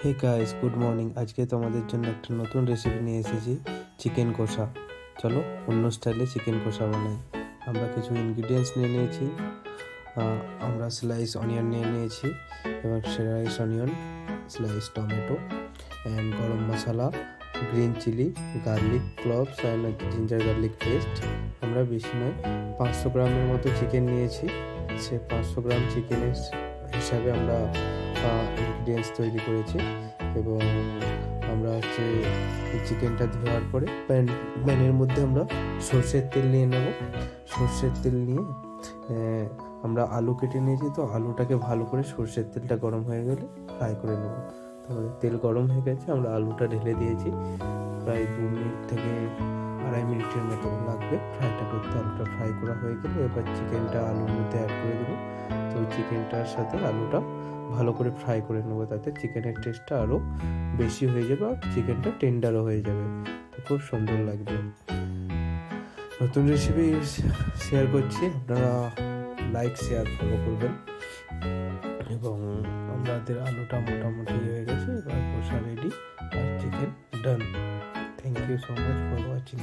Hey guys, good morning. আজকে তোমাদের জন্য একটা নতুন রেসিপি নিয়ে এসেছি, চিকেন কষা। চলো অন্য স্টাইলে চিকেন কষা বানাই। আমরা কিছু ইনগ্রিডিয়েন্টস নিয়ে নিয়েছি। আমরা স্লাইস অনিয়ন নিয়ে নিয়েছি, এবং slice onion, slice tomato and garam masala, green chilli, garlic cloves and ginger garlic paste. আমরা বেশি নয়, 500 গ্রামের মতো চিকেন নিয়েছি। সে 500 গ্রাম চিকেনের হিসাবে আমরা ইনগ্রিডিয়েন্টস তৈরি করেছি। এবং আমরা চিকেনটা ধোয়ার পরে প্যানের মধ্যে আমরা সর্ষের তেল নিয়ে নেব। সর্ষের তেল নিয়ে আমরা আলু কেটে নিয়েছি, তো আলুটাকে ভালো করে সর্ষের তেলটা গরম হয়ে গেলে ফ্রাই করে নেব। তাহলে তেল গরম হয়ে গেছে, আমরা আলুটা ঢেলে দিয়েছি। প্রায় 2 মিনিট থেকে 2.5 মিনিটের মতো লাগবে ফ্রাইটা করতে। আলুটা ফ্রাই করা হয়ে গেলে এবার চিকেনটা আলুর মধ্যে অ্যাড করে দেবো। তো চিকেনটার সাথে আলুটা ভালো করে ফ্রাই করে নেবো, তাতে চিকেনের টেস্টটা আরও বেশি হয়ে যাবে আর চিকেনটা টেন্ডারও হয়ে যাবে। তো খুব সুন্দর লাগবে। নতুন রেসিপি শেয়ার করছি, আপনারা লাইক শেয়ার ফলো করবেন। এবং আমাদের আলুটা মোটামুটি হয়ে গেছে, এবার কষা রেডি আর chicken done. Thank you so much for watching.